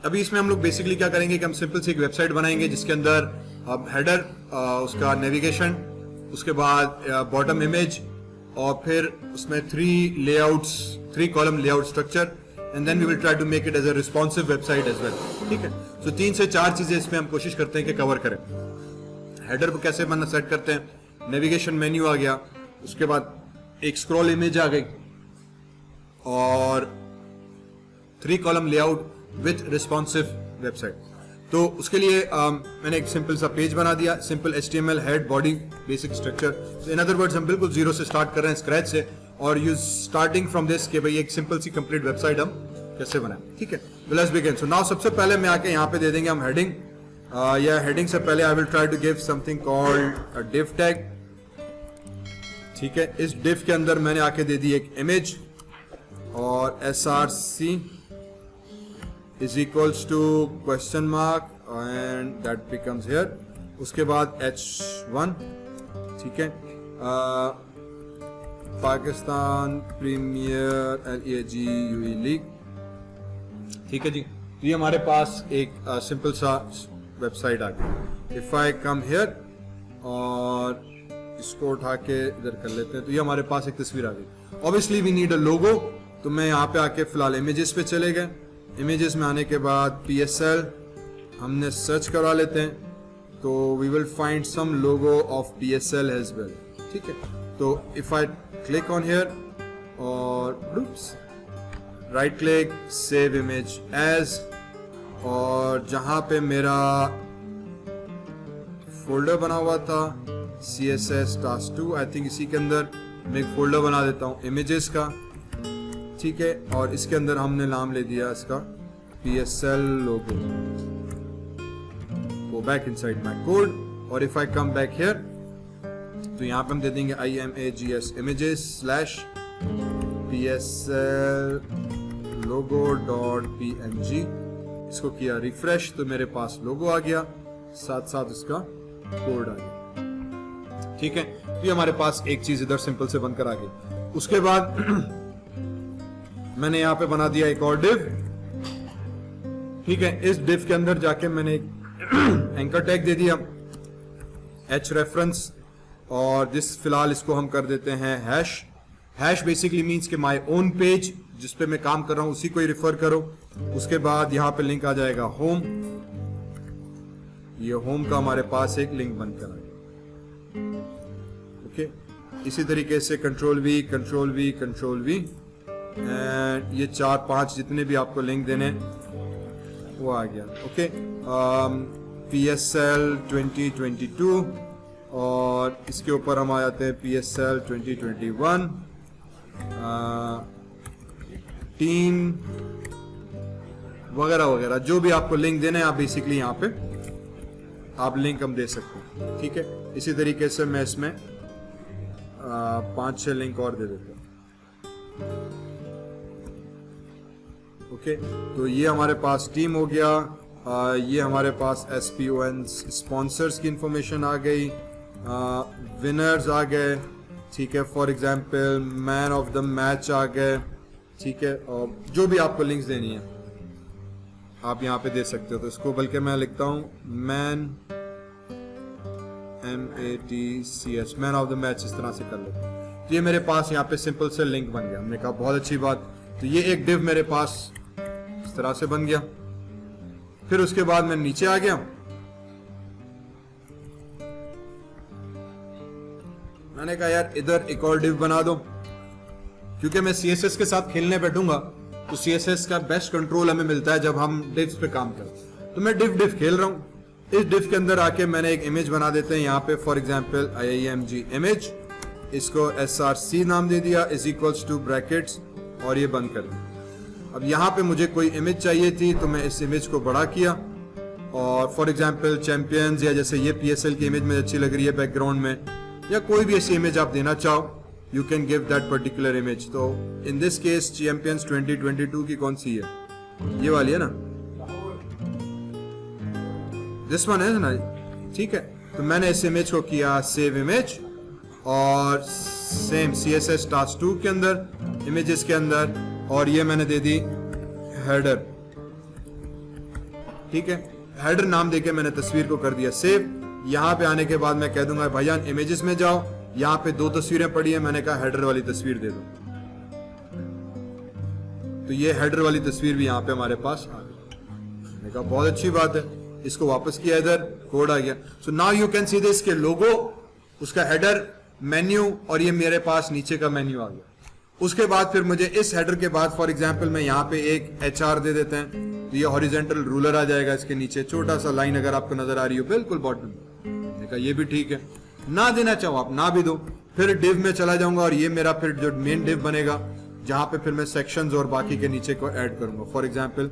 अभी इसमें हम लोग बेसिकली क्या करेंगे कि हम सिंपल सी एक वेबसाइट बनाएंगे जिसके अंदर अब हेडर, उसका नेविगेशन, उसके बाद बॉटम इमेज और फिर उसमें 3 column layout structure and then we will try to make it as a responsive website as well. ठीक है, सो 3 से 4 चीजें इसमें हम कोशिश करते हैं कि कवर करें। हेडर को कैसे बनना सेट करते हैं, नेविगेशन मेन्यू आ गया, उसके बाद एक स्क्रॉल इमेज आ गई और 3 column layout with responsive website. तो उसके लिए मैंने एक सिंपल सा पेज बना दिया, simple HTML head body basic structure. In other words हम बिल्कुल जीरो से स्टार्ट कर रहे हैं, स्क्रैच से, और यू स्टार्टिंग फ्रॉम दिस कि भाई एक सिंपल सी कंप्लीट वेबसाइट हम कैसे बनाएं। ठीक है, लेट्स बिगिन। सो नाउ सबसे पहले मैं आके यहाँ पे दे देंगे हम हेडिंग, या हेडिंग से पहले I will try to give something called a div tag. ठीक है, इस डिव के अंदर मैंने आके दे दी एक इमेज और src is equals to question mark and that becomes here। उसके बाद h1, ठीक है, पाकिस्तान प्रीमियर LEAGUE लीग। ठीक है जी, तो ये हमारे पास एक सिंपल सा वेबसाइट आ गई। इफ आई कम हियर और इसको उठा के इधर कर लेते हैं तो ये हमारे पास एक तस्वीर आ गई। ऑब्वियसली वी नीड अ लोगो, तो मैं यहाँ पे आके फिलहाल इमेजेस पे चले गए। इमेजेस में आने के बाद PSL हमने सर्च करा लेते हैं, तो we will find some logo of PSL as well. ठीक है, तो if I click on here और right click save image as, और जहां पे मेरा फोल्डर बना हुआ था CSS task 2, आई थिंक इसी के अंदर मैं एक फोल्डर बना देता हूं इमेजेस का। ठीक है, और इसके अंदर हमने नाम ले दिया इसका PSL logo. Go back inside my code और if I come back here तो यहां पे हम दे देंगे images images / PSL logo.png। इसको किया रिफ्रेश तो मेरे पास लोगो आ गया, साथ साथ इसका कोड आ गया। ठीक है, तो ये हमारे पास एक चीज इधर सिंपल से बनकर आ गई। उसके बाद मैंने यहाँ पे बना दिया एक और डिव। ठीक है, इस डिव के अंदर जाके मैंने एक एंकर टैग दे दिया h रेफरेंस, और जिस फिलहाल इसको हम कर देते हैं हैश। हैश बेसिकली मींस कि माय ओन पेज जिस पे मैं काम कर रहा हूं उसी को ही रिफर करो। उसके बाद यहाँ पे लिंक आ जाएगा होम, ये होम का हमारे पास एक लिंक बनकर आएगा। ओके, इसी तरीके से कंट्रोल वी एंड ये 4-5 जितने भी आपको लिंक देने वो आ गया। ओके, PSL 2022 और इसके ऊपर हम आ जाते हैं PSL 2021 टीम वगैरह वगैरह, जो भी आपको लिंक देने हैं आप बेसिकली यहाँ पे आप लिंक हम दे सकते हैं। ठीक है, इसी तरीके से मैं इसमें 5-6 लिंक और दे देता हूँ। ओके, तो ये हमारे पास टीम हो गया, ये हमारे पास SPON स्पॉन्सर्स की इंफॉर्मेशन आ गई, विनर्स आ गए। ठीक है, for example man of the match आ गए। ठीक है, और जो भी आपको लिंक्स देनी है आप यहाँ पे दे सकते हो। तो इसको बल्कि मैं लिखता हूँ man MATCH man of the match, इस तरह से कर लेते हैं। तो ये मेरे पास यहाँ पे सिंपल से लिंक बन गया। हमने कहा बहुत अच्छी बात, तो ये एक डिव मेरे पास इस तरह से बन गया। फिर उसके बाद मैं नीचे आ गया, मैंने कहा यार इधर एक और डिव बना दो, क्योंकि मैं CSS के साथ खेलने बैठूंगा तो CSS का बेस्ट कंट्रोल हमें मिलता है जब हम डिव्स पे काम करें। तो मैं डिव खेल रहा हूं। इस डिव के अंदर आके मैंने एक इमेज बना देते हैं यहाँ पे, फॉर एग्जाम्पल IIMG इमेज, इसको src नाम दे दिया इज इक्वल्स टू ब्रैकेट्स और ये बंद कर दिया। अब यहाँ पे मुझे कोई इमेज चाहिए थी तो मैं इस इमेज को बड़ा किया और फॉर एग्जाम्पल चैंपियंस, या जैसे ये PSL की इमेज मुझे अच्छी लग रही है बैकग्राउंड में, या कोई भी ऐसी इमेज आप देना चाहो you can give that particular image. तो इन दिस केस चैंपियंस 2022 की कौन सी है, ये वाली है ना, दिस वन है ना। ठीक है, तो मैंने इस इमेज को किया सेव इमेज और सेम CSS task 2 के अंदर इमेजेस के अंदर, और ये मैंने दे दी हेडर। ठीक है। हेडर नाम देके मैंने तस्वीर को कर दिया सेव। यहाँ पे आने के बाद मैं कह दूंगा भाईजान इमेजेस में जाओ, यहाँ पे 2 तस्वीरें पड़ी है, मैंने कहा हेडर वाली तस्वीर दे दो, तो ये हेडर वाली तस्वीर भी यहाँ पे हमारे पास आ गई। मैंने कहा बहुत अच्छी बात है, इसको वापस किया, इधर कोड आ गया। So now you can see this के लोगो, उसका हेडर, मेन्यू, और ये मेरे पास नीचे का मेन्यू आ गया। उसके बाद फिर मुझे इस हेडर के बाद फॉर एग्जांपल मैं यहाँ पे एक HR दे देते हैं, तो ये हॉरिजॉन्टल रूलर आ जाएगा, इसके नीचे छोटा सा लाइन अगर आपको नजर आ रही हो बिल्कुल बॉटम। देखा ये भी ठीक है, ना देना चाहो आप ना भी दो। फिर डिव में चला जाऊंगा और ये मेरा फिर जो मेन डिव बनेगा, जहां पे फिर मैं सेक्शंस और बाकी के नीचे को ऐड करूंगा। फॉर एग्जांपल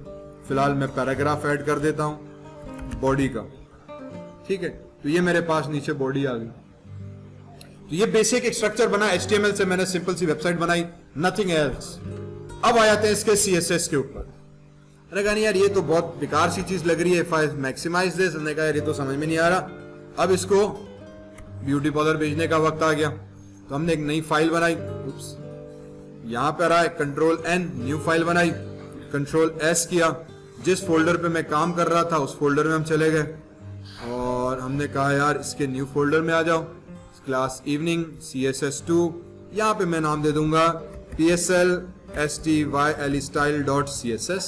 फिलहाल मैं पैराग्राफ ऐड कर देता हूं बॉडी का, ठीक है, तो ये मेरे पास नीचे बॉडी आ गई। तो ये बेसिक एक स्ट्रक्चर बना, HTML से मैंने सिंपल सी वेबसाइट बनाई, नथिंग एल्स। अब आ जाते हैं इसके CSS के ऊपर। मैंने कहा नहीं यार ये तो बहुत बेकार सी चीज लग रही है, इफ आई मैक्सिमाइज दिस, मैंने कहा यार ये तो समझ में नहीं आ रहा। अब इसको ब्यूटी पार्लर भेजने का वक्त आ गया, तो हमने एक नई फाइल बनाई। यहां पर रहा है Ctrl+N, न्यू फाइल बनाई, Ctrl+S किया, जिस फोल्डर पे मैं काम कर रहा था उस फोल्डर में हम चले गए और हमने कहा यार इसके न्यू फोल्डर में आ जाओ, क्लास इवनिंग CSS2, यहां पे मैं नाम दे दूंगा PSL STYLE style.css,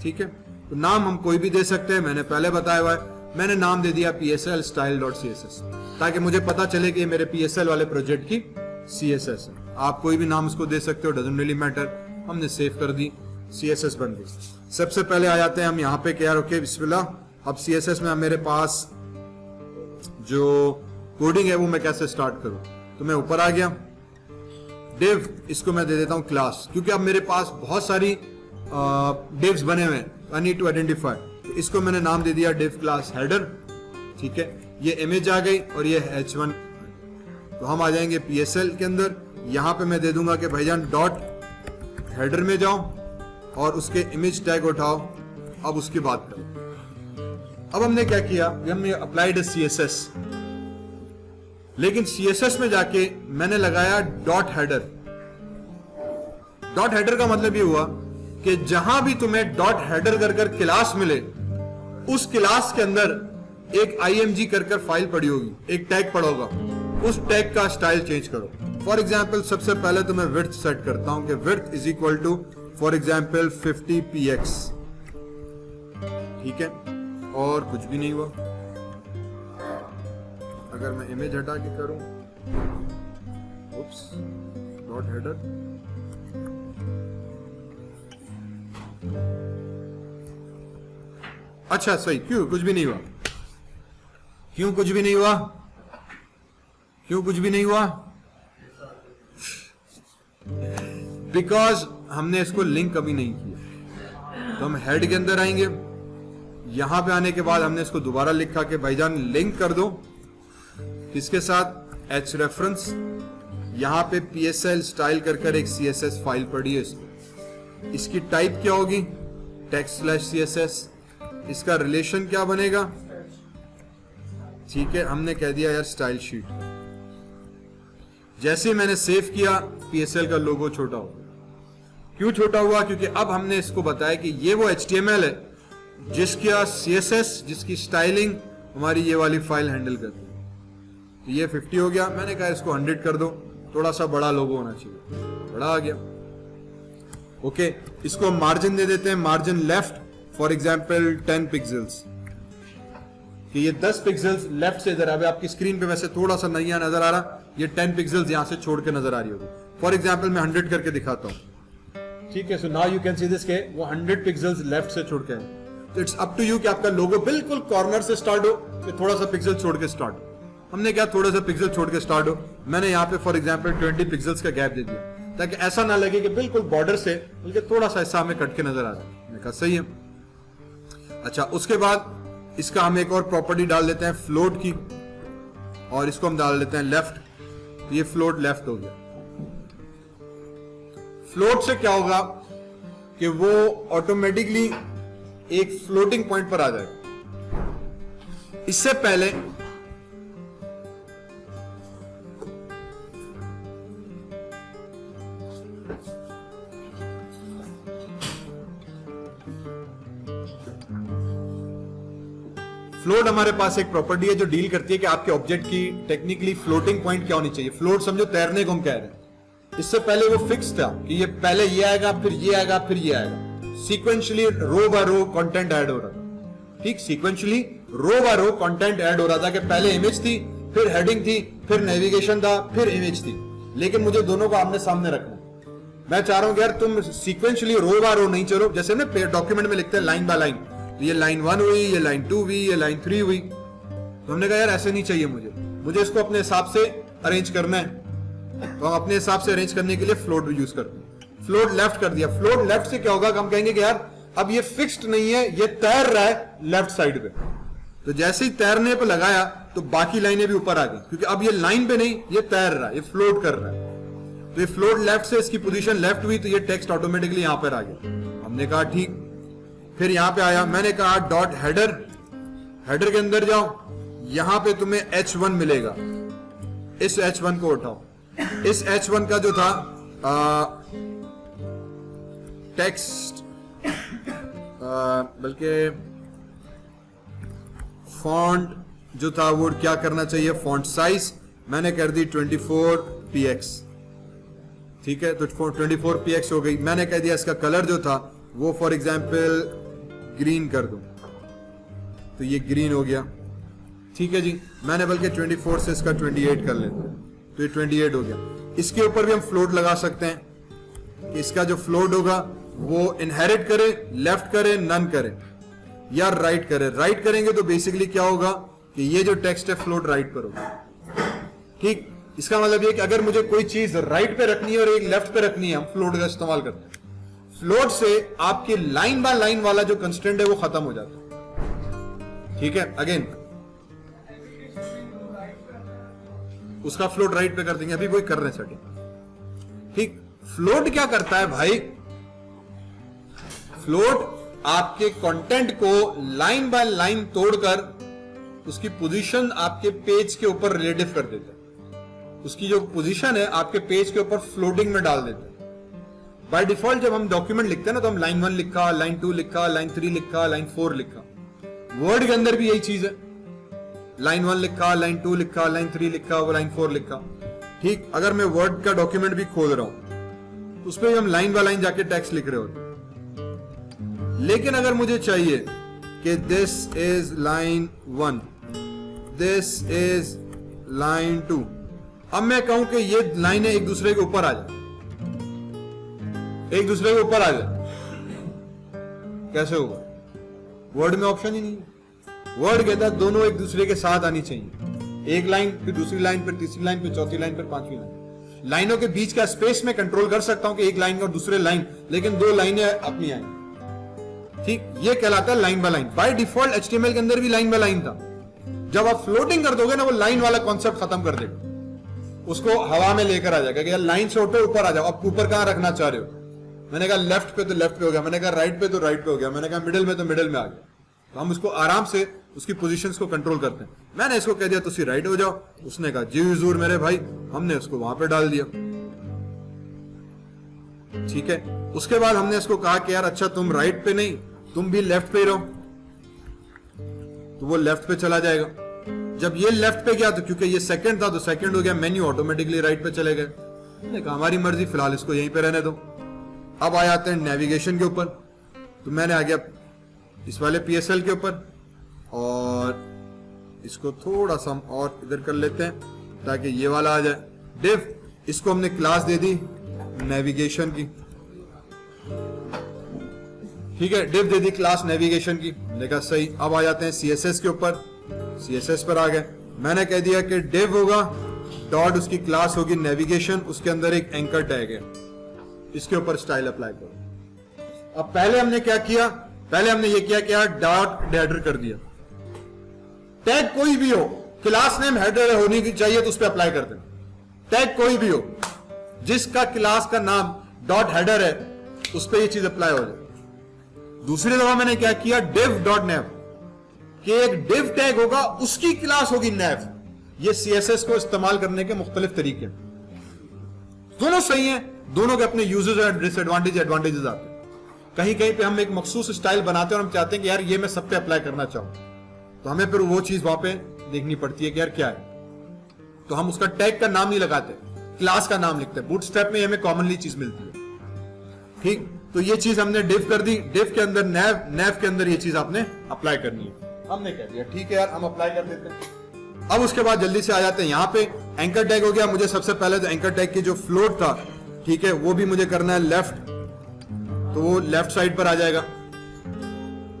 ठीक है। तो नाम हम कोई भी दे सकते हैं, मैंने पहले बताया हुआ है, मैंने नाम दे दिया PSL style.css, ताकि मुझे पता चले कि ये मेरे PSL वाले प्रोजेक्ट की CSS है। आप कोई भी नाम उसको दे सकते हो, डजंट रियली मैटर। हमने सेव कर दी, CSS बन गई। सबसे पहले आ जाते हैं हम यहाँ पे क्या, ओके बिस्मिल्लाह। अब CSS में मेरे पास जो कोडिंग है वो मैं कैसे स्टार्ट करूं, तो मैं ऊपर आ गया, डिव, इसको मैं दे देता हूं क्लास, क्योंकि अब मेरे पास बहुत सारी डिव्स बने हुए हैं, आई नीड टू आइडेंटिफाई। तो इसको मैंने नाम दे दिया डिव क्लास हेडर, ठीक है। ये इमेज आ गई और ये H1। तो हम आ जाएंगे PSL के अंदर, यहां पे मैं दे दूंगा कि भाईजान डॉट हेडर में जाओ और उसके इमेज टैग उठाओ, अब उसकी बात करो। अब हमने क्या किया, हमने अप्लाइड CSS, लेकिन CSS में जाके मैंने लगाया डॉट हेडर। डॉट हेडर का मतलब ये हुआ कि जहां भी तुम्हें डॉट हेडर कर क्लास मिले, उस क्लास के अंदर एक img कर फाइल पड़ी होगी, एक टैग पड़ा होगा, उस टैग का स्टाइल चेंज करो। फॉर एग्जाम्पल सबसे पहले तो मैं विड्थ सेट करता हूं कि width is equal to for example 50px, ठीक है, और कुछ भी नहीं हुआ। अगर मैं इमेज हटा के करूं, उप्स, डॉट हेडर, अच्छा सही, क्यों कुछ भी नहीं हुआ, क्यों कुछ भी नहीं हुआ, क्यों कुछ भी नहीं हुआ? बिकॉज हमने इसको लिंक कभी नहीं किया। तो हम हेड के अंदर आएंगे, यहां पे आने के बाद हमने इसको दोबारा लिखा कि भाईजान लिंक कर दो किसके साथ, H रेफरेंस। यहां पे PSL स्टाइल कर एक CSS फाइल पड़ी है, इसकी टाइप क्या होगी, text/CSS। इसका रिलेशन क्या बनेगा, ठीक है, हमने कह दिया यार स्टाइल शीट। जैसे मैंने सेव किया, PSL का लोगो छोटा हो गया। क्यों छोटा हुआ, क्योंकि अब हमने इसको बताया कि ये वो HTML है जिसका CSS, जिसकी स्टाइलिंग हमारी ये वाली फाइल हैंडल करती है। तो ये 50 हो गया, मैंने कहा इसको 100 कर दो, थोड़ा सा बड़ा लोगो होना चाहिए, बड़ा आ गया। ओके, इसको मार्जिन दे देते हैं, margin left for example 10 pixels, कि ये 10 पिक्सल्स लेफ्ट से इधर। अभी आपकी स्क्रीन पे वैसे थोड़ा सा नया नजर आ रहा, ये 10 पिक्सल्स यहां से छोड़ के नजर आ रही होगी। फॉर एग्जाम्पल मैं 100 करके दिखाता हूं, ठीक है। So now you can see this के वो 100 पिक्सल्स लेफ्ट से छोड़ के है। तो इट्स अप टू यू कि आपका लोगो बिल्कुल कॉर्नर से स्टार्ट हो कि थोड़ा सा पिक्सल छोड़ के स्टार्ट हो। हमने क्या, थोड़ा सा पिक्सल छोड़ के स्टार्ट हो, मैंने यहाँ पे फॉर एग्जाम्पल 20 पिक्सल्स का गैप दे दिया, ताकि ऐसा ना लगे कि बिल्कुल बॉर्डर से, बल्कि थोड़ा सा हिस्सा हमें कट के नजर आ जाए। मैंने कहा सही है। अच्छा, उसके बाद इसका हम एक और प्रॉपर्टी डाल देते हैं फ्लोट की, और इसको हम डाल देते हैं लेफ्ट। तो ये फ्लोट लेफ्ट हो गया। फ्लोट से क्या होगा कि वो ऑटोमेटिकली एक फ्लोटिंग पॉइंट पर आ जाएगा। इससे पहले फ्लोट हमारे पास एक प्रॉपर्टी है जो डील करती है कि आपके ऑब्जेक्ट की टेक्निकली फ्लोटिंग पॉइंट क्या होनी चाहिए। फ्लोट समझो तैरने को हम कह रहे हैं। इससे पहले वो फिक्स था कि ये पहले ये आएगा, फिर ये आएगा, फिर ये आएगा। सीक्वेंशियली रो बाय रो कंटेंट ऐड हो रहा था। ठीक, सीक्वेंशियली रो बाय रो कंटेंट ऐड हो रहा था कि पहले इमेज थी, फिर हेडिंग थी, फिर नेविगेशन था, फिर इमेज थी। लेकिन मुझे दोनों को आमने सामने रखना। मैं चाह रहा हूं कि यार तुम सीक्वेंशियली रो बाय रो नहीं चलो, जैसे ना डॉक्यूमेंट में लिखते हैं लाइन बाय लाइन, तो ये लाइन 1 हुई, ये लाइन 2 हुई, ये लाइन 3 हुई। तो हमने कहा यार ऐसे नहीं चाहिए, मुझे इसको अपने हिसाब से अरेंज करना है। तो हम अपने हिसाब से अरेंज करने के लिए फ्लोट यूज करते हैं। फ्लोट लेफ्ट कर दिया। फ्लोट लेफ्ट से क्या होगा, हम कहेंगे कि यार अब ये फिक्स्ड नहीं है, ये तैर रहा है लेफ्ट साइड पे। तो जैसे ही तैरने पे लगाया तो बाकी लाइनें भी ऊपर आ गई, क्योंकि अब ये लाइन पे नहीं, ये तैर रहा है, ये फ्लोट कर रहा है। तो ये फ्लोट लेफ्ट से इसकी पोजीशन लेफ्ट हुई, तो ये टेक्स्ट ऑटोमेटिकली यहां पर आ गया। हमने कहा ठीक। फिर यहां पे आया, मैंने कहा डॉट हेडर, हेडर के अंदर जाओ, यहां पे तुम्हें H1 मिलेगा। इस H1 को उठाओ। इस H1 का जो था टेक्स्ट, बल्कि फॉन्ट जो था वो क्या करना चाहिए, फॉन्ट साइज मैंने कर दी 24px। ठीक है, तो 24px हो गई। मैंने कह दिया इसका कलर जो था वो फॉर एग्जाम्पल ग्रीन कर दूं, तो ये ग्रीन हो गया। ठीक है जी, मैंने बल्कि 24 से इसका 28 कर लेता हूं, तो ये 28 हो गया। इसके ऊपर भी हम फ्लोट लगा सकते हैं। इसका जो फ्लोट होगा वो इनहेरिट करे, लेफ्ट करे, नन करे या राइट करे। राइट करेंगे तो बेसिकली क्या होगा कि ये जो टेक्स्ट है फ्लोट राइट पर होगा। ठीक, इसका मतलब ये कि अगर मुझे कोई चीज राइट पे रखनी है और एक लेफ्ट पे रखनी है, हम फ्लोट का इस्तेमाल करते हैं। फ्लोट से आपकी लाइन बाय लाइन वाला जो कंस्ट्रेंट है वो खत्म हो जाता है। ठीक है, अगेन उसका फ्लोट राइट पे कर देंगे, अभी वही कर रहे हैं सेटिंग। ठीक, फ्लोट क्या करता है भाई, फ्लोट आपके कंटेंट को लाइन बाय लाइन तोड़कर उसकी पोजीशन आपके पेज के ऊपर रिलेटिव कर देता है। उसकी जो पोजीशन है आपके पेज के ऊपर फ्लोटिंग में डाल देते हैं। बाय डिफॉल्ट जब हम डॉक्यूमेंट लिखते हैं ना, तो हम लाइन 1 लिखा, लाइन 2 लिखा, लाइन 3 लिखा, लाइन 4 लिखा। वर्ड के अंदर भी यही चीज है, लाइन 1 लिखा, लाइन 2 लिखा, लाइन 3 लिखा, वो लाइन 4 लिखा। ठीक, अगर मैं वर्ड का डॉक्यूमेंट भी खोल रहा हूं तो उसमें हम लाइन बाय लाइन जाके टेक्स्ट लिख रहे होते। लेकिन अगर मुझे चाहिए कि this is line 1, this is line 2, अब मैं कहूं कि ये लाइनें एक दूसरे के ऊपर आ जाए, एक दूसरे के ऊपर आ जाए, कैसे होगा? वर्ड में ऑप्शन ही नहीं है। वर्ड कहता है दोनों एक दूसरे के साथ आनी चाहिए। एक लाइन फिर दूसरी लाइन फिर तीसरी लाइन फिर चौथी लाइन फिर पांचवी लाइन। लाइनों के बीच का स्पेस में कंट्रोल कर सकता हूं कि एक लाइन और दूसरे लाइन, लेकिन दो लाइनें अपनी आएंगी। ठीक, ये कहलाता है line by line. By default HTML के अंदर भी लाइन बाय लाइन था। जब आप फ्लोटिंग कर दोगे ना, वो लाइन वाला कॉन्सेप्ट खत्म कर देगा, उसको हवा में लेकर आ जाएगा कि यार लाइन से उठो, ऊपर आ जाओ। अब ऊपर कहां रखना चाह रहे हो? मैंने कहा लेफ्ट पे तो लेफ्ट पे हो गया, मैंने कहा राइट पे तो राइट पे हो गया, मैंने कहा मिडिल में तो मिडिल में आ गया। तो हम उसको आराम से उसकी पोजीशंस को कंट्रोल करते हैं। मैंने इसको कह दिया तुसी राइट हो जाओ, उसने कहा जी हुजूर मेरे भाई, हमने उसको वहां पे डाल दिया। ठीक है, उसके बाद हमने इसको कहा कि यार अच्छा तुम राइट पे नहीं, तुम भी लेफ्ट पे रहो, तो वो लेफ्ट पे चला जाएगा। जब ये लेफ्ट पे गया तो क्योंकि ये सेकंड था तो सेकंड हो गया, मेन्यू ऑटोमेटिकली राइट पे चले गए। मैंने कहा हमारी मर्जी, फिलहाल इसको यहीं पे रहने दो। अब आ जाते हैं नेविगेशन के ऊपर, तो मैंने आ गया इस वाले PSL के ऊपर, और इसको थोड़ा सा हम और इधर कर लेते हैं ताकि ये वाला आ जाए। डिव, इसको हमने क्लास दे दी नेविगेशन की। ठीक है, डिव दे दी क्लास नेविगेशन की, देखा सही। अब आ जाते हैं CSS के ऊपर, CSS पर आ गए। मैंने कह दिया कि डिव होगा डॉट, उसकी क्लास होगी नेविगेशन, उसके अंदर एक एंकर टैग है, इसके ऊपर स्टाइल अप्लाई करो। अब पहले हमने क्या किया, पहले हमने ये किया कि यार डॉट हेडर कर दिया। टैग कोई भी हो, क्लास नेम हेडर होनी चाहिए तो उस पर अप्लाई कर दें। टैग कोई भी हो, जिसका क्लास का नाम डॉट हेडर है उस पर ये चीज अप्लाई हो जाए। दूसरी दफा मैंने क्या किया, div डॉट नेव, कि एक डिव टैग होगा, उसकी क्लास होगी नेव। ये CSS को इस्तेमाल करने के मुख्तलिफ तरीके, दोनों सही हैं, दोनों के अपने यूजेस और डिसएडवांटेज एडवांटेजेस आते हैं। कहीं कहीं पे हम एक मखसूस स्टाइल बनाते हैं और हम चाहते हैं कि यार ये मैं सब पे अप्लाई करना चाहूं, तो हमें फिर वो चीज वहां पे देखनी पड़ती है कि यार क्या है, तो हम उसका टैग का नाम नहीं लगाते, क्लास का नाम लिखते हैं। बूटस्ट्रैप में हमें कॉमनली चीज मिलती है। ठीक, तो ये चीज हमने डिव कर दी, डिव के अंदर नेव के अंदर ये चीज आपने अप्लाई करनी है। हमने कह दिया ठीक है यार, हम अप्लाई कर देते हैं। अब उसके बाद जल्दी से आ जाते हैं यहाँ पे, एंकर टैग हो गया। मुझे सबसे पहले तो एंकर टैग की जो फ्लोट था, ठीक है, वो भी मुझे करना है लेफ्ट, तो वो लेफ्ट साइड पर आ जाएगा।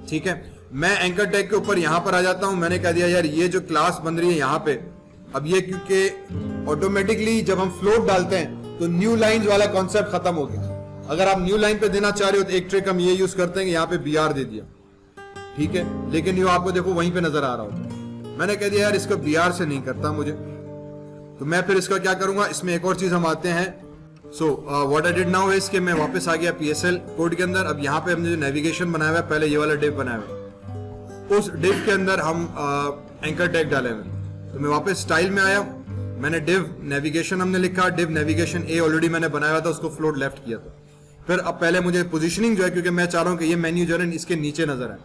ठीक है, मैं एंकर टैग के ऊपर यहां पर आ जाता हूं। मैंने कह दिया यार ये जो क्लास बन रही है यहां पे, अब ये क्योंकि ऑटोमेटिकली जब हम फ्लोट डालते हैं तो न्यू लाइंस वाला कॉन्सेप्ट खत्म हो गया। अगर आप न्यू लाइन पे देना चाह रहे हो तो एक ट्रिक हम ये यूज करते हैं कि यहाँ पे BR दे दिया, ठीक है, लेकिन ये आपको देखो वहीं पे नजर आ रहा होता है। मैंने कह दिया यार इसको BR से नहीं करता मुझे, तो मैं फिर इसका क्या करूंगा, इसमें एक और चीज हम आते हैं। So what I did now is कि मैं वापस आ गया PSL कोड के अंदर। अब यहाँ पे हमने जो नेविगेशन बनाया हुआ है, पहले ये वाला डिव बनाया हुआ है, उस डिव के अंदर हम एंकर टैग डाले हुए। तो मैं वापस स्टाइल में आया, मैंने डिव नेविगेशन हमने लिखा, डिव नेविगेशन A ऑलरेडी मैंने बनाया हुआ था, उसको फ्लोट लेफ्ट किया था। फिर अब पहले मुझे पोजीशनिंग जो है, क्योंकि मैं चाह रहा हूं कि ये मेन्यू जो है इसके नीचे नजर आए,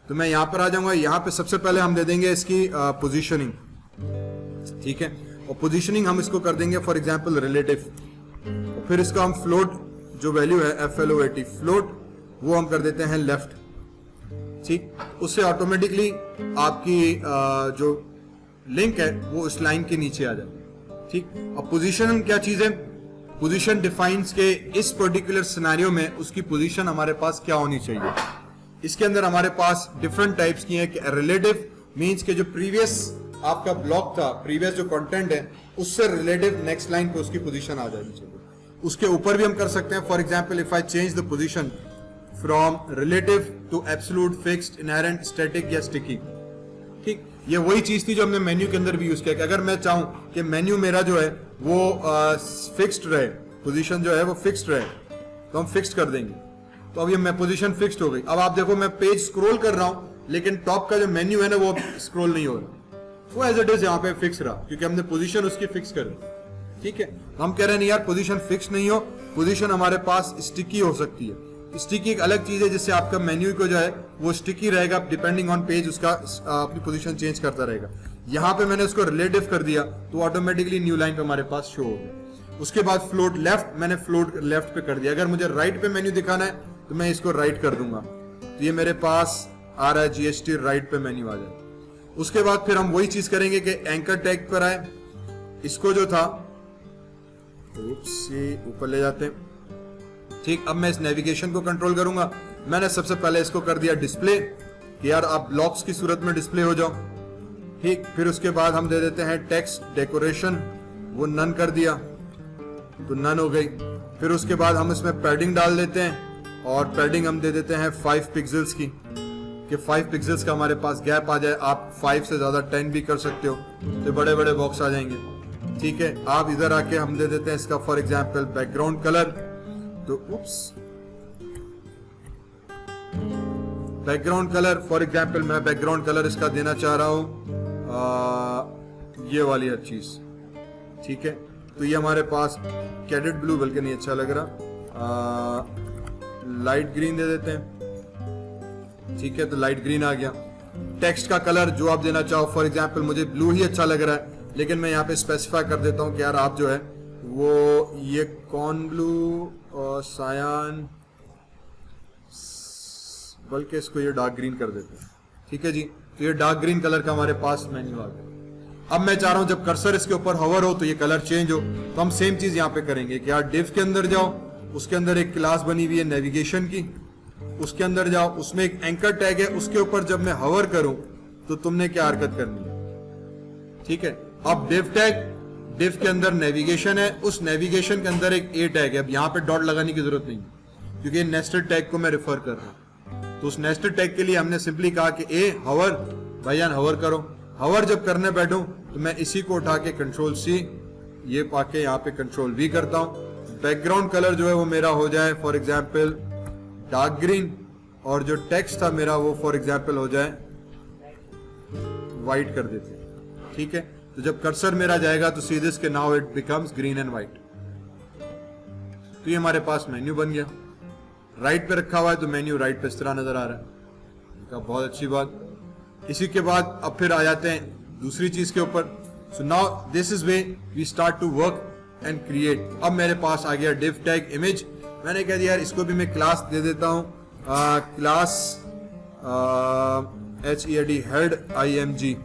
तो मैं यहां पर आ जाऊंगा। यहां पे सबसे पहले हम दे देंगे इसकी पोजीशनिंग, ठीक है, और पोजीशनिंग हम इसको कर देंगे फॉर एग्जांपल रिलेटिव। फिर इसका हम फ्लोट जो वैल्यू है FLOAT फ्लोट, वो हम कर देते हैं लेफ्ट। ठीक, उससे ऑटोमेटिकली आपकी जो लिंक है वो उस लाइन के नीचे आ जाए। ठीक, अब पोजीशन क्या चीज है, पोजीशन डिफाइंस के इस पर्टिकुलर सिनेरियो में उसकी पोजीशन हमारे पास क्या होनी चाहिए। इसके अंदर हमारे पास डिफरेंट टाइप्स की है कि रिलेटिव मींस के जो प्रीवियस आपका ब्लॉक था, प्रीवियस जो कंटेंट है उससे रिलेटिव नेक्स्ट लाइन पे उसकी पोजीशन आ जानी चाहिए। उसके ऊपर भी हम कर सकते हैं, for example if I change the position from relative to absolute, fixed, inherent, static या स्टिकी। ठीक, ये वही चीज थी जो हमने मेन्यू के अंदर भी यूज किया कि अगर मैं चाहूं कि मेन्यू मेरा जो है वो फिक्स्ड रहे, पोजीशन जो है वो फिक्स्ड रहे, तो हम फिक्स्ड कर देंगे। तो अब ये मैं पोजीशन फिक्स्ड हो गई। अब आप देखो मैं पेज स्क्रॉल कर रहा हूं लेकिन टॉप का जो मेन्यू है ना वो स्क्रॉल नहीं हो रहा, वो एज इट इज यहाँ पे फिक्स रहा क्योंकि हमने पोजीशन उसकी फिक्स कर दी। ठीक है, हम कह रहे हैं नहीं यार पोजीशन फिक्स नहीं हो, पोजीशन हमारे पास स्टिकी हो सकती है। स्टिकी एक अलग चीज है जिससे आपका मेन्यू को जो है वो स्टिकी रहेगा, डिपेंडिंग ऑन पेज उसका अपनी पोजीशन चेंज करता रहेगा। यहाँ पे मैंने उसको रिलेटिव कर दिया तो ऑटोमेटिकली न्यू लाइन पे हमारे पास शो हो गया। उसके बाद फ्लोट लेफ्ट, मैंने फ्लोट लेफ्ट पे कर दिया। अगर मुझे राइट पे मेन्यू दिखाना है तो मैं इसको राइट कर दूंगा, तो ये मेरे पास आ रहा है GST राइट पे मेन्यू आ जाए। उसके बाद फिर हम वही चीज करेंगे कि एंकर टैग पर आए, इसको जो था ऊपर ले जाते हैं। ठीक, अब मैं इस नेविगेशन को कंट्रोल करूंगा। मैंने सबसे पहले इसको कर दिया डिस्प्ले कि यार आप ब्लॉक्स की सूरत में डिस्प्ले हो जाओ। ठीक, फिर उसके बाद हम दे देते हैं टेक्स्ट डेकोरेशन, वो नन कर दिया तो नन हो गई। फिर उसके बाद हम इसमें पैडिंग डाल देते हैं और पैडिंग हम दे देते हैं 5 पिक्सल्स की, कि 5 पिक्सल्स का हमारे पास गैप आ जाए। आप 5 से ज्यादा 10 भी कर सकते हो, तो बड़े बड़े बॉक्स आ जाएंगे। ठीक है, आप इधर आके हम दे देते हैं इसका फॉर एग्जांपल बैकग्राउंड कलर, तो बैकग्राउंड कलर फॉर एग्जांपल मैं बैकग्राउंड कलर इसका देना चाह रहा हूं ये वाली हर चीज। ठीक है, तो ये हमारे पास कैडेट ब्लू बल्कि नहीं अच्छा लग रहा, लाइट ग्रीन दे देते हैं। ठीक है, तो लाइट ग्रीन आ गया। टेक्स्ट का कलर जो आप देना चाहो, फॉर एग्जांपल मुझे ब्लू ही अच्छा लग रहा है लेकिन मैं यहाँ पे स्पेसिफाई कर देता हूँ कि यार आप जो है वो ये कॉर्न ब्लू और सायान, बल्कि इसको ये डार्क ग्रीन कर देते हैं। ठीक है जी, तो ये डार्क ग्रीन कलर का हमारे पास मेन्यू आ गया। अब मैं चाह रहा हूं जब कर्सर इसके ऊपर हवर हो तो ये कलर चेंज हो, तो हम सेम चीज यहाँ पे करेंगे कि यार डिव के अंदर जाओ, उसके अंदर एक क्लास बनी हुई है नेविगेशन की, उसके अंदर जाओ, उसमें एक एंकर टैग है, उसके ऊपर जब मैं हवर करूं तो तुमने क्या हरकत करनी है। ठीक है, अब डिव टैग, डिव के अंदर नेविगेशन है, उस नेविगेशन के अंदर एक ए टैग है। अब यहाँ पे डॉट लगाने की जरूरत नहीं क्योंकि नेस्टेड टैग को मैं रिफर कर रहा हूं। तो उस नेस्टेड टैग के लिए हमने सिंपली कहा कि ए हवर, भाईजान हवर करो। हवर जब करने बैठूं तो मैं इसी को उठा के कंट्रोल C, ये पाके यहाँ पे कंट्रोल V करता हूं। बैकग्राउंड कलर जो है वो मेरा हो जाए फॉर एग्जाम्पल डार्क ग्रीन, और जो टेक्स्ट था मेरा वो फॉर एग्जाम्पल हो जाए व्हाइट कर देते हैं। ठीक है, तो जब कर्सर मेरा जाएगा तो सीधे इसके now it becomes green and white. तो ये हमारे पास मेन्यू बन गया। राइट पे रखा हुआ है तो मेन्यू राइट पे इस तरह नजर आ रहा है, बहुत अच्छी बात। इसी के बाद अब फिर आ जाते हैं दूसरी चीज के ऊपर। So now this is way we start to work and create. अब मेरे पास आ गया div tag image। मैंने कह दिया यार इसको भी मैं क्लास दे देता हूं, क्लास head img।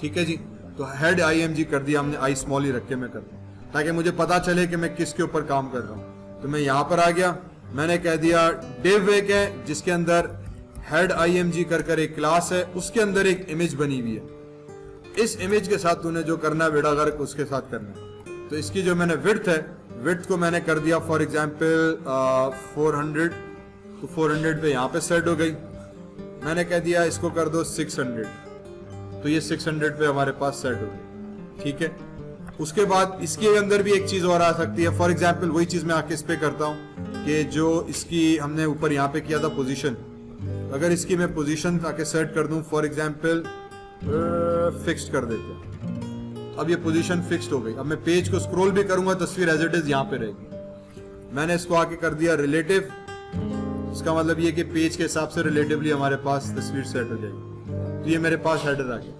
ठीक है जी, तो हेड img कर दिया हमने, आई स्मॉल ही रख के मैं कर दूं ताकि मुझे पता चले कि मैं किसके ऊपर काम कर रहा हूं। तो मैं यहां पर आ गया, मैंने कह दिया div एक है जिसके अंदर हेड img कर एक क्लास है, उसके अंदर एक इमेज बनी हुई है। इस इमेज के साथ तूने जो करना है बेड़ा गर्क उसके साथ करना है। तो इसकी जो मैंने विड्थ है, विड्थ को मैंने कर दिया फॉर एग्जांपल 400, तो 400 पे यहाँ पे सेट हो गई। मैंने कह दिया इसको कर दो 600, तो ये 600 पे हमारे पास सेट हो गई। ठीक है, उसके बाद इसके अंदर भी एक चीज और आ सकती है। फॉर एग्जांपल वही चीज मैं आके इस पे करता हूँ कि जो इसकी हमने ऊपर यहाँ पे किया था पोजीशन, अगर इसकी मैं पोजीशन आके सेट कर दूं फॉर एग्जांपल फिक्स्ड कर देते हैं। अब ये पोजीशन फिक्स्ड हो गई। अब मैं पेज को स्क्रॉल भी करूंगा, तस्वीर एज इट इज यहाँ पे रहेगी। मैंने इसको आके कर दिया रिलेटिव, इसका मतलब ये कि पेज के हिसाब से रिलेटिवली हमारे पास तस्वीर सेट हो जाएगी। तो ये मेरे पास हेडर आ गया।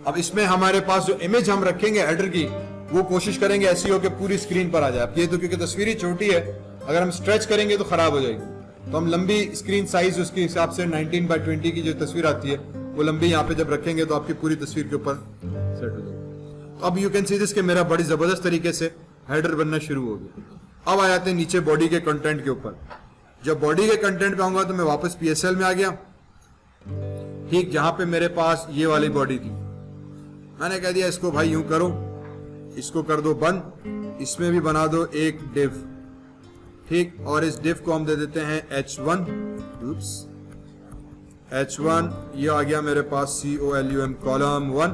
अब इसमें हमारे पास जो इमेज हम रखेंगे हेडर की, वो कोशिश करेंगे ऐसी हो कि पूरी स्क्रीन पर आ जाए। ये तो क्योंकि तस्वीर ही छोटी है, अगर हम स्ट्रेच करेंगे तो खराब हो जाएगी। तो हम लंबी स्क्रीन साइज उसके हिसाब से 19x20 की जो तस्वीर आती है वो लंबी यहाँ पे जब रखेंगे तो आपकी पूरी तस्वीर के ऊपर सेट हो जाएगी। अब यू कैन सी दिस कि मेरा बड़ी जबरदस्त तरीके से हेडर बनना शुरू हो गया। अब आ जाते हैं नीचे बॉडी के कंटेंट के ऊपर। जब बॉडी के कंटेंट पे आऊंगा तो मैं वापस PSL में आ गया। ठीक, जहां पे मेरे पास ये वाली बॉडी थी, मैंने कह दिया इसको भाई यूं करो, इसको कर दो बंद, इसमें भी बना दो एक div। ठीक, और इस div को हम दे देते हैं h1। h1 ये आ गया मेरे पास colum column 1।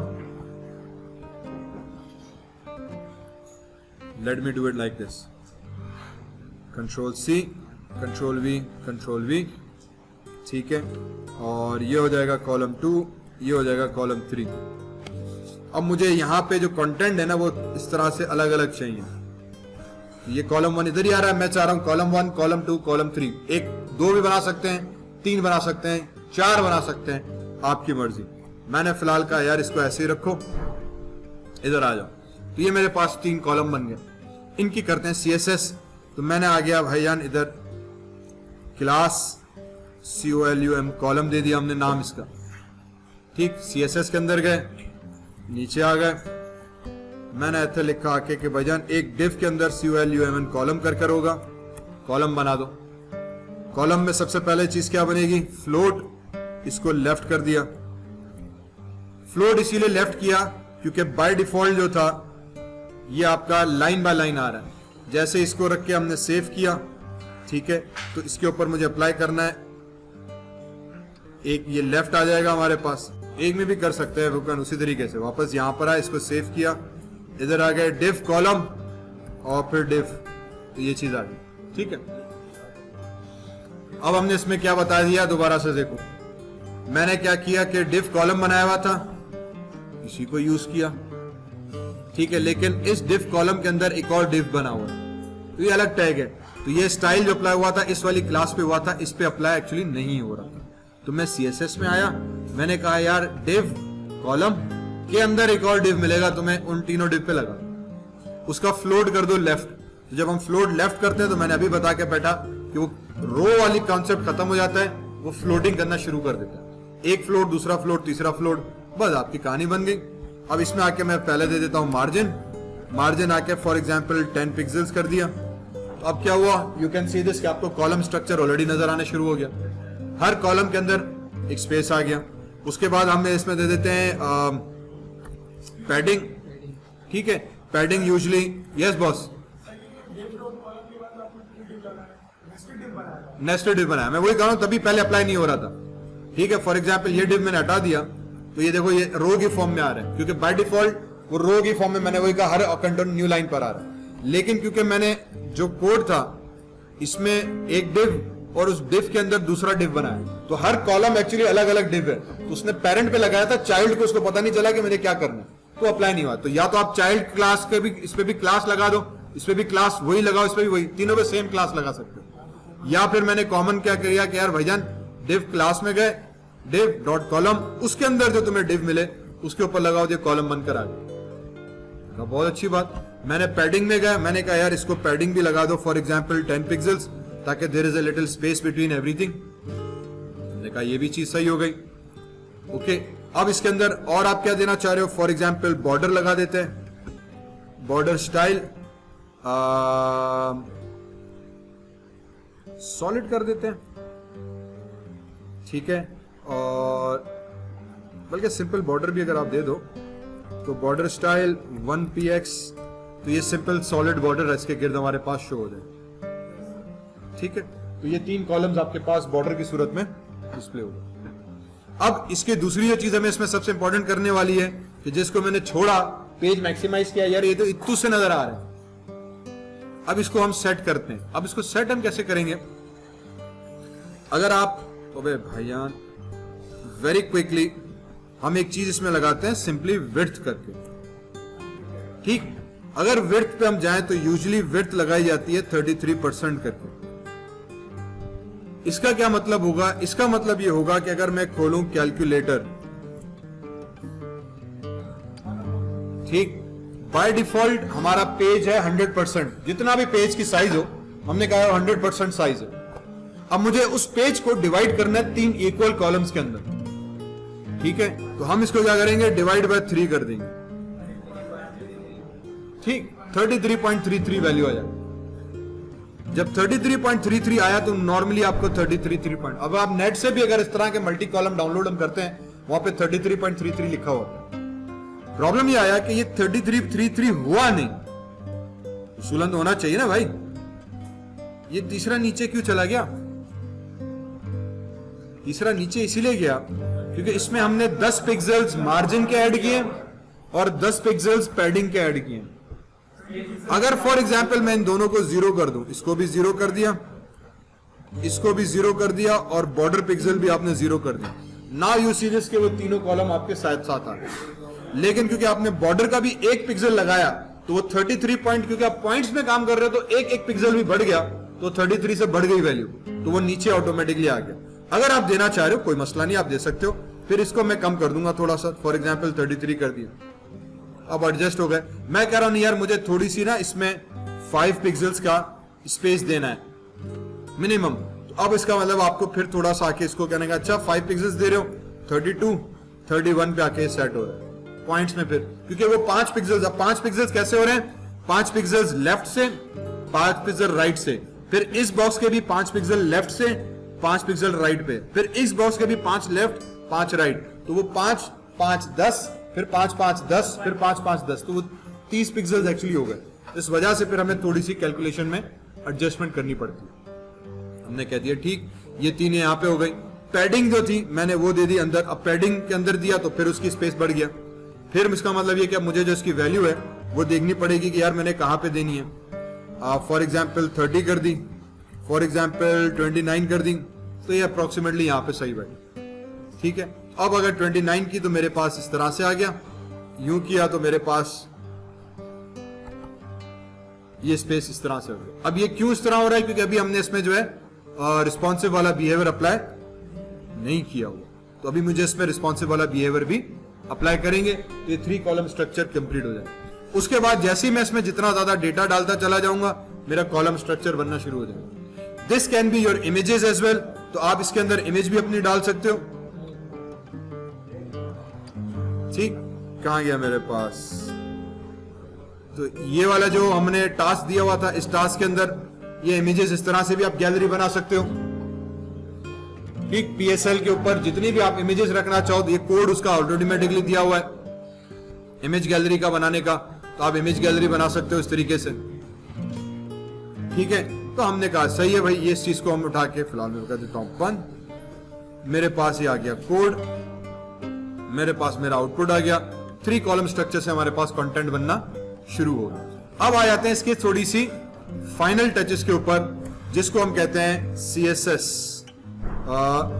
Let me do it like this, control C, control V, control V। ठीक है, और ये हो जाएगा कॉलम 2, ये हो जाएगा कॉलम 3। अब मुझे यहाँ पे जो कंटेंट है ना वो इस तरह से अलग अलग चाहिए। ये कॉलम 1 इधर ही आ रहा है, मैं चाह रहा हूँ कॉलम 1, कॉलम 2, कॉलम 3। एक 2 भी बना सकते हैं, 3 बना सकते हैं, 4 बना सकते हैं, आपकी मर्जी। मैंने फिलहाल कहा यार इसको ऐसे ही रखो, इधर आ जाओ। तो ये मेरे पास 3 कॉलम बन गए। इनकी करते हैं CSS। तो मैंने आ गया भाईजान इधर क्लास colum कॉलम दे दिया हमने नाम इसका। ठीक, CSS के अंदर गए, नीचे आ गए, मैंने ऐसे लिखा आके कि भाईजान एक div के अंदर colum कॉलम कर होगा, कॉलम बना दो। कॉलम में सबसे पहले चीज क्या बनेगी, फ्लोट। इसको लेफ्ट कर दिया। फ्लोट इसीलिए लेफ्ट किया क्योंकि बाय डिफॉल्ट जो था ये आपका लाइन बाय लाइन आ रहा है। जैसे इसको रख के हमने सेव किया, ठीक है, तो इसके ऊपर मुझे अप्लाई करना है। एक ये लेफ्ट आ जाएगा हमारे पास, एक में भी कर सकते हैं रुकन उसी तरीके से। वापस यहां पर आए, इसको सेव किया, इधर आ गए div कॉलम और फिर div, तो ये चीज आ गई। ठीक है, अब हमने इसमें क्या बता दिया, दोबारा से देखो। मैंने क्या किया कि div कॉलम बनाया हुआ था, इसी को यूज किया। ठीक है, लेकिन इस div कॉलम के अंदर एक और div बना हुआ है, तो ये अलग टैग है। तो ये स्टाइल जो अप्लाई हुआ था इस वाली क्लास पे हुआ था, इस पे अप्लाई एक्चुअली नहीं हो रहा था। तो मैं CSS में आया, मैंने कहा यार div कॉलम के अंदर एक और div मिलेगा, तो मैं उन तीनों div पे लगा, उसका फ्लोट कर दो लेफ्ट। तो जब हम फ्लोट लेफ्ट करते हैं तो मैंने अभी बता के बैठा कि वो रो वाली कॉन्सेप्ट खत्म हो जाता है, वो फ्लोटिंग करना शुरू कर देता है। एक फ्लोट, दूसरा फ्लोट, तीसरा फ्लोट, बस आपकी कहानी बन गई। अब इसमें आके मैं पहले दे देता हूं मार्जिन। मार्जिन आके फॉर एग्जांपल 10 पिक्सल्स कर दिया। तो अब क्या हुआ, यू कैन सी दिस कि आपको कॉलम स्ट्रक्चर ऑलरेडी नजर आने शुरू हो गया। हर कॉलम के अंदर एक स्पेस आ गया। उसके बाद हमने इसमें दे देते हैं पैडिंग। ठीक है, padding usually, yes boss, nested div बनाया। मैं वही कह रहा हूं, तभी पहले अप्लाई नहीं हो रहा था। ठीक है, फॉर एग्जांपल ये डिव मैंने हटा दिया, तो ये देखो ये रो की फॉर्म में आ रहा है, क्योंकि बाय डिफॉल्ट वो रो की फॉर्म में, मैंने वही कहा, हर कंटेंट न्यू लाइन पर आ रहा है। लेकिन क्योंकि मैंने जो कोड था इसमें एक डिव और उस डिव के अंदर दूसरा डिव बनाया, तो हर कॉलम एक्चुअली अलग अलग डिव है। तो उसने पेरेंट पे लगाया था, चाइल्ड को उसको पता नहीं चला कि मुझे क्या करना है, तो अप्लाई नहीं हुआ। तो या तो आप चाइल्ड क्लास के भी इस पे भी क्लास लगा दो, इस पे भी क्लास वही लगाओ, इस पे भी वही, तीनों पे सेम क्लास लगा सकते हो। या फिर मैंने कॉमन क्या किया कि यार भाईजान डिव क्लास में गए, div डॉट कॉलम, उसके अंदर जो तुम्हें div मिले उसके ऊपर लगाओ, ये कॉलम बनकर आ गया। बहुत अच्छी बात। मैंने पैडिंग में गया, मैंने कहा यार इसको पैडिंग भी लगा दो, फॉर एग्जाम्पल 10 पिक्सल्स, ताकि there is a little space between everything. मैंने कहा ये भी चीज सही हो गई। ओके, अब इसके अंदर और आप क्या देना चाह रहे हो, फॉर एग्जाम्पल बॉर्डर लगा देते हैं, बॉर्डर स्टाइल सॉलिड कर देते हैं, ठीक है। और बल्कि सिंपल बॉर्डर भी अगर आप दे दो तो बॉर्डर स्टाइल 1px, तो ये सिंपल सॉलिड बॉर्डर है, इसके गिर्द हमारे पास शो हो जाए, ठीक है। तो ये 3 कॉलम्स आपके पास बॉर्डर की सूरत में डिस्प्ले हो गए। अब इसके दूसरी जो चीज हमें इसमें सबसे इंपॉर्टेंट करने वाली है कि जिसको मैंने छोड़ा, पेज मैक्सिमाइज किया, यार ये तो इतू से नजर आ रहा है, अब इसको हम सेट करते हैं। अब इसको सेट हम कैसे करेंगे, अगर आप, अबे भाईयान, वेरी क्विकली हम एक चीज इसमें लगाते हैं, सिंपली विड्थ करके, ठीक। अगर विड्थ पे हम जाएं तो यूजुअली विड्थ लगाई जाती है 33% करके। इसका क्या मतलब होगा, इसका मतलब ये होगा कि अगर मैं खोलूं कैलकुलेटर, ठीक, बाय डिफॉल्ट हमारा पेज है 100%, जितना भी पेज की साइज हो हमने कहा 100% साइज है। अब मुझे उस पेज को डिवाइड करना है 3 इक्वल कॉलम्स के अंदर, ठीक है। तो हम इसको क्या करेंगे, डिवाइड बाय 3 कर देंगे, ठीक। 33.33 वैल्यू आ जाएगा। जब 33.33 आया तो नॉर्मली आपको 33 पॉइंट, अब आप नेट से भी अगर इस तरह के मल्टी कॉलम डाउनलोड हम करते हैं, वहां पे 33.33 लिखा हुआ है। प्रॉब्लम ये आया कि ये 33.33 हुआ नहीं, उसूलन तो होना चाहिए ना भाई, ये तीसरा नीचे क्यों चला गया। तीसरा नीचे इसीलिए गया क्योंकि इसमें हमने 10 पिक्सल्स मार्जिन के ऐड किए और 10 पिक्सल्स पैडिंग के ऐड किए। अगर फॉर एग्जांपल मैं इन दोनों को 0 कर दूं, इसको भी 0 कर दिया, इसको भी 0 कर दिया, और बॉर्डर पिक्सल भी आपने 0 कर दिया, नाउ यू सी दिस के वो तीनों कॉलम आपके साथ साथ आ गए। लेकिन क्योंकि आपने बॉर्डर का भी 1 पिक्सल लगाया तो वो 33 पॉइंट, क्योंकि आप पॉइंट्स में काम कर रहे हो तो एक पिक्सल भी बढ़ गया, तो 33 से बढ़ गई वैल्यू, तो वो नीचे ऑटोमेटिकली आ गया। अगर आप देना चाह रहे हो कोई मसला नहीं, आप दे सकते हो। फिर इसको मैं कम कर दूंगा थोड़ा सा, फॉर एग्जांपल 33 कर दिया, अब एडजस्ट हो गए। मैं कह रहा हूं नहीं यार, मुझे थोड़ी सी ना इसमें 5 पिक्सल्स का स्पेस देना है मिनिमम, तो अब इसका मतलब आपको फिर थोड़ा सा आके इसको कहने का, अच्छा 5 पिक्सल्स दे रहे हो, 32 31 पे आके सेट हो रहा है पॉइंट्स में, फिर क्योंकि वो 5 पिक्सल्स, अब 5 पिक्सल्स कैसे हो रहे हैं, 5 पिक्सल्स लेफ्ट से, 5 पिक्सल राइट से, फिर इस बॉक्स के भी 5 पिक्सल लेफ्ट से, 5 पिक्सल राइट पे, फिर इस बॉक्स के भी 5 लेफ्ट 5 राइट, तो वो 5 5 10, फिर 5 5 10, फिर 5 5 10, तो वो 30 पिक्सल्स एक्चुअली हो गए। इस वजह से फिर हमें थोड़ी सी कैलकुलेशन में एडजस्टमेंट करनी पड़ती है। हमने कह दिया ठीक, ये 3 यहाँ पे हो गई। पैडिंग जो थी मैंने वो दे दी अंदर, अब पैडिंग के अंदर दिया तो फिर उसकी स्पेस बढ़ गया। फिर इसका मतलब ये कि मुझे जो इसकी वैल्यू है वो देखनी पड़ेगी कि यार मैंने कहां पे देनी है। फॉर एग्जाम्पल 30 कर दी, फॉर एग्जाम्पल 29 कर दी, तो ये अप्रोक्सीमेटली यहाँ पे सही बैठी, ठीक है। अब अगर 29 की तो मेरे पास इस तरह से आ गया, यूं किया तो मेरे पास ये स्पेस इस तरह से हो गया। अब ये क्यों इस तरह हो रहा है, क्योंकि अभी हमने इसमें जो है रिस्पॉन्सिव वाला बिहेवियर अप्लाई नहीं किया हुआ, तो अभी मुझे इसमें रिस्पॉन्सिव वाला बिहेवियर भी अप्लाई करेंगे तो ये 3 कॉलम स्ट्रक्चर कंप्लीट हो जाएगा। उसके बाद जैसे ही मैं इसमें जितना ज्यादा डेटा डालता चला जाऊंगा मेरा कॉलम स्ट्रक्चर बनना शुरू हो जाएगा। This can be your images as well, तो आप इसके अंदर इमेज भी अपनी डाल सकते हो, ठीक। कहां गया मेरे पास, तो ये वाला जो हमने टास्क दिया हुआ था, इस टास्क के अंदर ये इमेजेस इस तरह से भी आप गैलरी बना सकते हो, ठीक। पीएसएल के ऊपर जितनी भी आप इमेजेस रखना चाहो, ये कोड उसका ऑटोमेटिकली दिया हुआ है इमेज गैलरी का बनाने का, तो आप इमेज गैलरी बना सकते हो इस तरीके से, ठीक है। तो हमने कहा सही है भाई, ये इस चीज को हम उठा के फिलहाल मैं कर देता हूं बंद। मेरे पास ये आ गया कोड, मेरे पास मेरा आउटपुट आ गया। 3 कॉलम स्ट्रक्चर से हमारे पास कंटेंट बनना शुरू हो गया। अब आ जाते हैं इसके थोड़ी सी फाइनल टचेस के ऊपर, जिसको हम कहते हैं CSS,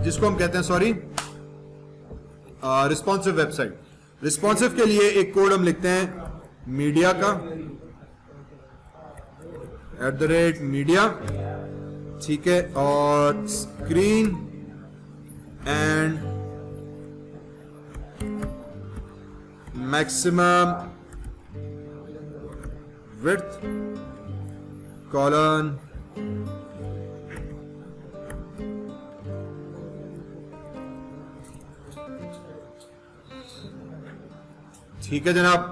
जिसको हम कहते हैं सॉरी रिस्पॉन्सिव वेबसाइट। रिस्पॉन्सिव के लिए एक कोड हम लिखते हैं मीडिया का @media, ठीक है, और screen and maximum width colon ठीक है जनाब।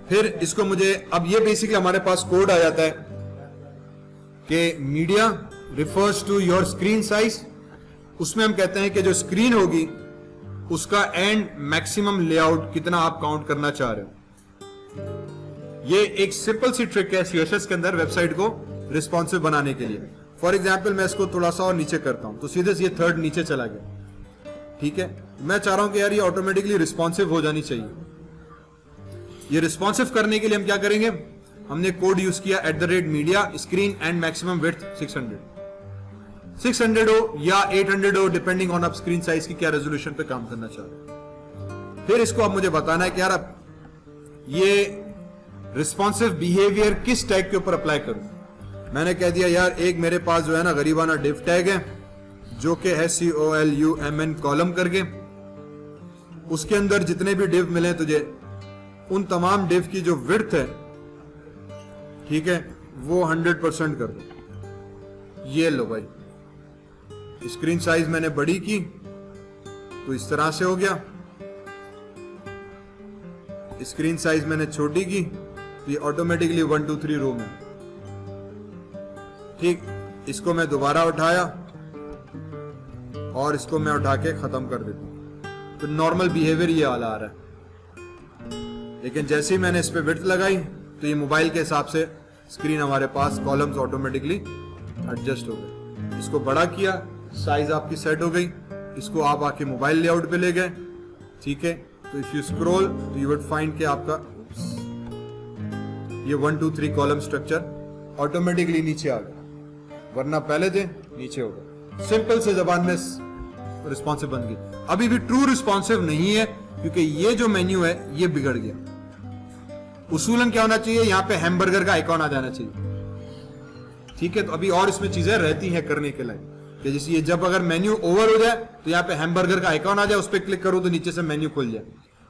फिर इसको मुझे, अब ये बेसिकली हमारे पास कोड आ जाता है कि media refers to your screen size. उसमें हम कहते हैं कि जो स्क्रीन होगी उसका एंड मैक्सिमम लेआउट कितना आप काउंट करना चाह रहे हो। ये एक सिंपल सी ट्रिक है सीएसएस के अंदर वेबसाइट को रिस्पॉन्सिव बनाने के लिए। फॉर एग्जाम्पल मैं इसको थोड़ा सा और नीचे करता हूं तो सीधे से ये थर्ड नीचे चला गया। ठीक है, मैं चाह रहा हूं कि यार ये ऑटोमेटिकली रिस्पॉन्सिव हो जानी चाहिए। ये रिस्पॉन्सिव करने के लिए हम क्या करेंगे, हमने कोड यूज किया @media screen and maximum width 600 हो या 800 हो, डिपेंडिंग ऑन आप स्क्रीन साइज की क्या रेजोल्यूशन पे काम करना चाह रहे हो। फिर इसको अब मुझे बताना है कि यार अब ये रिस्पॉन्सिव बिहेवियर किस टैग के ऊपर अप्लाई करूं। मैंने कह दिया यार एक मेरे पास जो है ना गरीबाना डिव टैग है जो कि है COLUMN कॉलम करके, उसके अंदर जितने भी डिव मिले तुझे उन तमाम डिव की जो विड्थ है, ठीक है, वो 100% कर दो। ये लो भाई, स्क्रीन साइज मैंने बड़ी की तो इस तरह से हो गया, स्क्रीन साइज मैंने छोटी की तो ये ऑटोमेटिकली 1 2 3 रो में। ठीक, इसको मैं दोबारा उठाया और इसको मैं उठा के खत्म कर देता हूं तो नॉर्मल बिहेवियर ये वाला आ रहा है। लेकिन जैसे ही मैंने इस पे विड्थ लगाई तो ये मोबाइल के हिसाब से स्क्रीन हमारे पास कॉलम्स ऑटोमेटिकली एडजस्ट हो गए। इसको बड़ा किया, साइज आपकी सेट हो गई, इसको आप आके मोबाइल लेआउट पे ले गए। ठीक है, तो इफ यू स्क्रॉल तो यू वुड फाइंड कि आपका ये 1 2 3 कॉलम स्ट्रक्चर ऑटोमेटिकली नीचे आ गया, वरना पहले थे नीचे हो गया। सिंपल से जबान में रिस्पॉन्सिव बन गई। अभी भी ट्रू रिस्पॉन्सिव नहीं है क्योंकि ये जो मेन्यू है ये बिगड़ गया। उसूलन क्या होना चाहिए, यहां पे हैमबर्गर का आइकॉन आ जाना चाहिए। ठीक है, तो अभी और इसमें चीजें रहती हैं करने के लिए कि जैसे ये जब अगर मेन्यू ओवर हो जाए तो यहाँ पे हैमबर्गर का आइकॉन आ जाए, उस पर क्लिक करो तो नीचे से मेन्यू खुल जाए,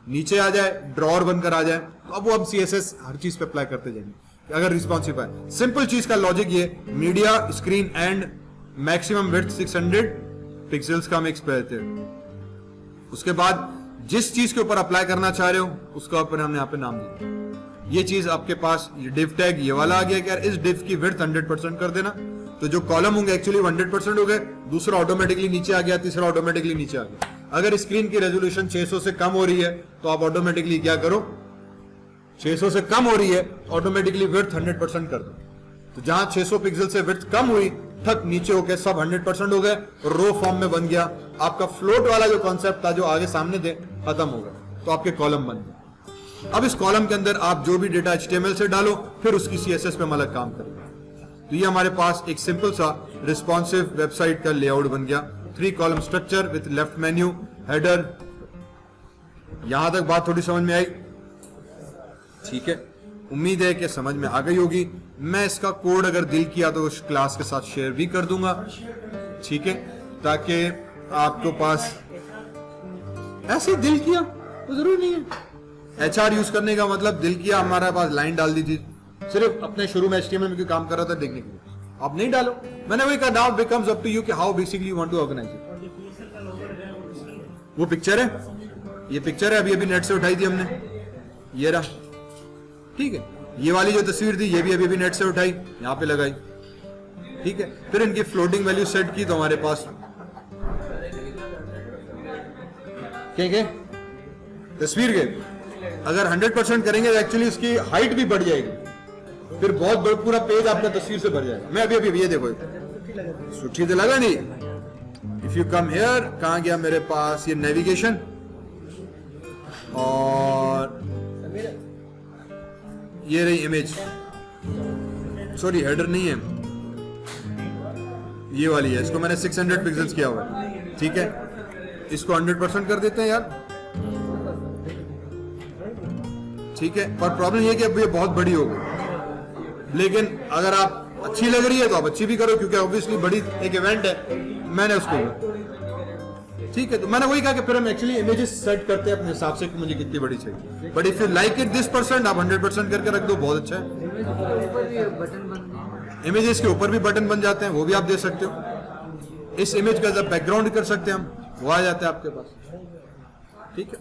नीचे आ जाए, ड्रॉअर बनकर आ जाए। तो अब वो अब CSS हर चीज पे अप्लाई करते जाएंगे अगर रिस्पॉन्सिव है। सिंपल चीज का लॉजिक ये, media screen and maximum width 600 pixels का हम एक्सपेक्ट है। उसके बाद जिस चीज के ऊपर अप्लाई करना चाह रहे हो उसका ऊपर हमने यहाँ पे नाम दिया। ये चीज आपके पास ये डिव टैग ये वाला आ गया कि यार इस डिव की विड्थ 100% कर देना, तो जो कॉलम होंगे एक्चुअली 100% हो गए, दूसरा ऑटोमेटिकली नीचे आ गया, तीसरा ऑटोमेटिकली नीचे आ गया। अगर स्क्रीन की रेजोल्यूशन 600 से कम हो रही है तो आप ऑटोमेटिकली क्या करो, 600 से कम हो रही है ऑटोमेटिकली विड्थ 100% कर दो। तो जहां 600 पिक्सल से विड्थ कम हुई थक नीचे होके सब 100% हो गए, रो फॉर्म में बन गया। आपका फ्लोट वाला जो कॉन्सेप्ट था जो आगे सामने थे खत्म हो गया, तो आपके कॉलम बन गए। अब इस कॉलम के अंदर आप जो भी डेटा HTML से डालो फिर उसकी CSS पे अलग काम करेगा। तो ये हमारे पास एक सिंपल सा रिस्पॉन्सिव वेबसाइट का लेआउट बन गया। 3 column structure with left menu, header. यहां तक बात थोड़ी समझ में आई? ठीक है, उम्मीद है कि समझ में आ गई होगी। मैं इसका कोड अगर दिल किया तो उस क्लास के साथ शेयर भी कर दूंगा, ठीक है, ताकि आपको पास ऐसे दिल किया तो जरूरी नहीं है। HR यूज करने का मतलब दिल किया, हमारे पास लाइन डाल दी थी, सिर्फ अपने शुरू में HTML में काम कर रहा था देखने के लिए। आप नहीं डालो, मैंने वही कहा, now becomes up to you कि how basically you want to organise it. वो पिक्चर है, ये पिक्चर है, अभी नेट से उठाई थी हमने, ये रहा। ठीक है, ये वाली जो तस्वीर थी ये भी अभी नेट से उठाई, यहां पे लगाई। ठीक है, फिर इनकी फ्लोटिंग वैल्यू सेट की तो हमारे पास क्या तस्वीर के अगर 100% करेंगे तो एक्चुअली उसकी हाइट भी बढ़ जाएगी, फिर बहुत बड़ा पूरा पेज आपका तस्वीर से भर जाएगा। मैं अभी ये देखो, सुठी तो लगा नहीं। इफ यू कम हियर, कहां गया मेरे पास ये नेविगेशन, और ये रही इमेज, सॉरी हेडर नहीं है, ये वाली है, इसको मैंने 600 पिक्सल्स किया हुआ है। ठीक है, इसको 100% कर देते हैं यार। ठीक है, पर प्रॉब्लम ये कि अब ये बहुत बड़ी हो गई, लेकिन अगर आप अच्छी लग रही है तो आप अच्छी भी करो, क्योंकि ऑब्वियसली बड़ी एक इवेंट है, मैंने उसको ठीक है, तो मैंने वही कहा कि फिर हम एक्चुअली इमेजेस सेट करते हैं अपने हिसाब से कि मुझे कितनी बड़ी चाहिए, but if you like it this percent आप 100% करके रख दो, बहुत अच्छा है। इमेजेस के ऊपर भी बटन बन जाते हैं, वो भी आप दे सकते हो। इस इमेज का जब बैकग्राउंड कर सकते हैं हम, वो आ जाता है आपके पास। ठीक है।